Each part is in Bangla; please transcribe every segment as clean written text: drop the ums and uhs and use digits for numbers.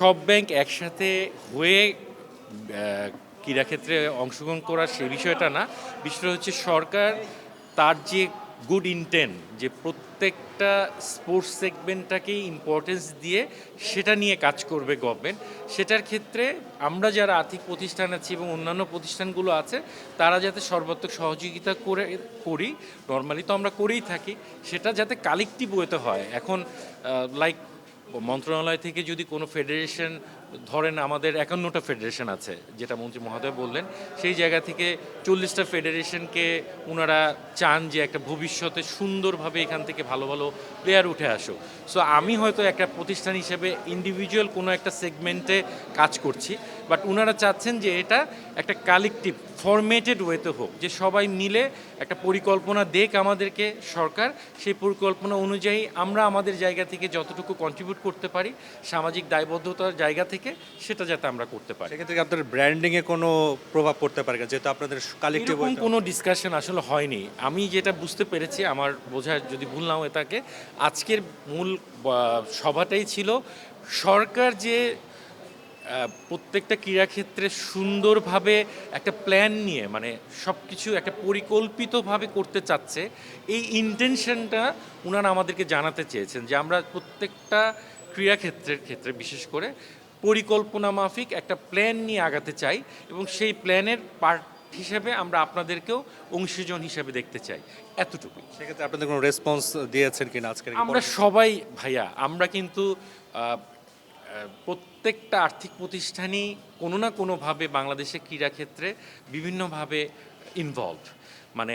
সব ব্যাংক একসাথে হয়ে ক্রীড়াক্ষেত্রে অংশগ্রহণ করার সে বিষয়টা না। বিষয়টা হচ্ছে সরকার তার যে গুড ইনটেন্ট যে প্রত্যেকটা স্পোর্টস সেগমেন্টটাকেই ইম্পর্টেন্স দিয়ে সেটা নিয়ে কাজ করবে গভর্নমেন্ট। সেটার ক্ষেত্রে আমরা যারা আর্থিক প্রতিষ্ঠান আছি এবং অন্যান্য প্রতিষ্ঠানগুলো আছে তারা যাতে সর্বাত্মক সহযোগিতা করি। নর্মালি তো আমরা করেই থাকি, সেটা যাতে কালেকটিভ ওয়েতে হয়। এখন লাইক মন্ত্রণালয় থেকে যদি কোনো ফেডারেশন, ধরেন আমাদের 51টা ফেডারেশন আছে যেটা মন্ত্রী মহোদয় বললেন, সেই জায়গা থেকে 40টা ফেডারেশনকে ওনারা চান যে একটা ভবিষ্যতে সুন্দরভাবে এখান থেকে ভালো ভালো প্লেয়ার উঠে আসুক। সো আমি হয়তো একটা প্রতিষ্ঠান হিসেবে ইন্ডিভিজুয়াল কোনো একটা সেগমেন্টে কাজ করছি, বাট ওনারা চাচ্ছেন যে এটা একটা কালেকটিভ ফরম্যাটেড ওয়েতে হোক, যে সবাই মিলে একটা পরিকল্পনা দেখ আমাদেরকে সরকার, সেই পরিকল্পনা অনুযায়ী আমরা আমাদের জায়গা থেকে যতটুকু কন্ট্রিবিউট করতে পারি সামাজিক দায়বদ্ধতার জায়গা থেকে, সেটা যাতে আমরা করতে পারি। সেক্ষেত্রে আপনাদের ব্র্যান্ডিংয়ে কোনো প্রভাব পড়তে পারে না, যেহেতু আপনাদের কালেক্টিভ এরকম কোনো ডিসকাশন আসলে হয়নি। আমি যেটা বুঝতে পেরেছি, আমার বোঝার যদি ভুল না হয়ে থাকে, আজকের মূল সভাটাই ছিল সরকার যে প্রত্যেকটা ক্রীড়াক্ষেত্রে সুন্দরভাবে একটা প্ল্যান নিয়ে, মানে সব কিছু একটা পরিকল্পিতভাবে করতে চাচ্ছে, এই ইন্টেনশনটা ওনারা আমাদেরকে জানাতে চেয়েছেন যে আমরা প্রত্যেকটা ক্রীড়াক্ষেত্রের ক্ষেত্রে বিশেষ করে পরিকল্পনা মাফিক একটা প্ল্যান নিয়ে আগাতে চাই, এবং সেই প্ল্যানের পার্ট হিসেবে আমরা আপনাদেরকেও অংশীজন হিসেবে দেখতে চাই। এতটুকুই। সেক্ষেত্রে আপনাদের কোনো রেসপন্স দিয়েছেন কিনা আজকের আমরা সবাই ভাইয়া, আমরা কিন্তু প্রত্যেকটা আর্থিক প্রতিষ্ঠানই কোনো না কোনোভাবে বাংলাদেশের ক্রীড়াক্ষেত্রে বিভিন্নভাবে ইনভলভ। মানে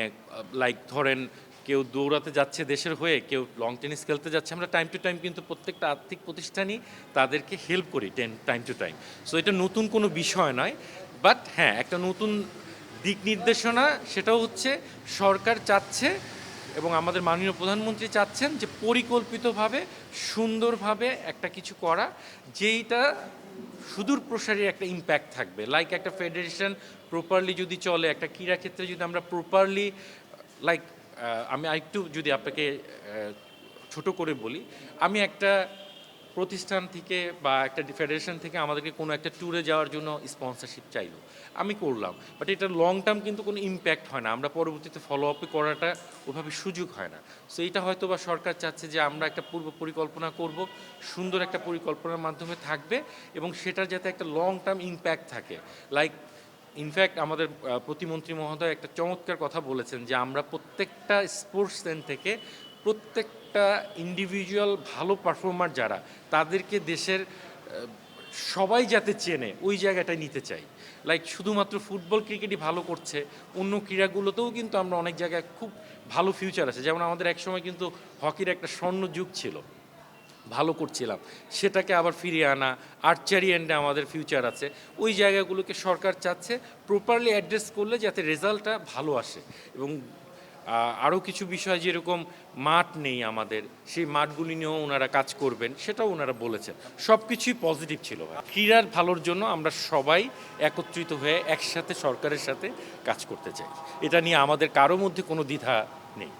লাইক ধরেন কেউ দৌড়াতে যাচ্ছে দেশের হয়ে, কেউ লং টেনিস খেলতে যাচ্ছে, আমরা টাইম টু টাইম কিন্তু প্রত্যেকটা আর্থিক প্রতিষ্ঠানই তাদেরকে হেল্প করি টাইম টু টাইম। সো এটা নতুন কোনো বিষয় নয়, বাট হ্যাঁ একটা নতুন দিক নির্দেশনা, সেটাও হচ্ছে সরকার চাচ্ছে এবং আমাদের মাননীয় প্রধানমন্ত্রী চাচ্ছেন যে পরিকল্পিতভাবে সুন্দরভাবে একটা কিছু করা, যেইটা সুদূর প্রসারী একটা ইম্প্যাক্ট থাকবে। লাইক একটা ফেডারেশন প্রপারলি যদি চলে, একটা ক্রীড়া ক্ষেত্রে যদি আমরা প্রপারলি লাইক আমি আরেকটু যদি আপনাকে ছোট করে বলি, আমি একটা প্রতিষ্ঠান থেকে বা একটা ফেডারেশন থেকে আমাদেরকে কোনো একটা ট্যুরে যাওয়ার জন্য স্পন্সরশিপ চাইলো, আমি করলাম, বাট এটা লং টার্ম কিন্তু কোনো ইম্প্যাক্ট হয় না, আমরা পরবর্তীতে ফলো আপে করাটা ওভাবে সুযোগ হয় না। সো এইটা হয়তো বা সরকার চাচ্ছে যে আমরা একটা পূর্ব পরিকল্পনা করব, সুন্দর একটা পরিকল্পনার মাধ্যমে থাকবে, এবং সেটার যাতে একটা লং টার্ম ইম্প্যাক্ট থাকে। লাইক ইনফ্যাক্ট আমাদের প্রতিমন্ত্রী মহোদয় একটা চমৎকার কথা বলেছেন যে আমরা প্রত্যেকটা স্পোর্টস থেকে প্রত্যেকটা ইন্ডিভিজুয়াল ভালো পারফর্মার যারা, তাদেরকে দেশের সবাই যাতে চেনে ওই জায়গাটায় নিতে চাই। লাইক শুধুমাত্র ফুটবল ক্রিকেটই ভালো করছে, অন্য ক্রীড়াগুলোতেও কিন্তু আমরা অনেক জায়গায় খুব ভালো ফিউচার আছে। যেমন আমাদের একসময় কিন্তু হকির একটা স্বর্ণ যুগ ছিল, ভালো করছিলাম, সেটাকে আবার ফিরিয়ে আনা, আর্চারি এন্ডে আমাদের ফিউচার আছে। ওই জায়গাগুলোকে সরকার চাচ্ছে প্রপারলি অ্যাড্রেস করলে যাতে রেজাল্টটা ভালো আসে। এবং আরও কিছু বিষয় যেরকম মাঠ নেই আমাদের, সেই মাঠগুলি নিয়েও ওনারা কাজ করবেন, সেটাও ওনারা বলেছেন। সব কিছুই পজিটিভ ছিল। ক্রীড়ার ভালোর জন্য আমরা সবাই একত্রিত হয়ে একসাথে সরকারের সাথে কাজ করতে চাই, এটা নিয়ে আমাদের কারো মধ্যে কোনো দ্বিধা নেই।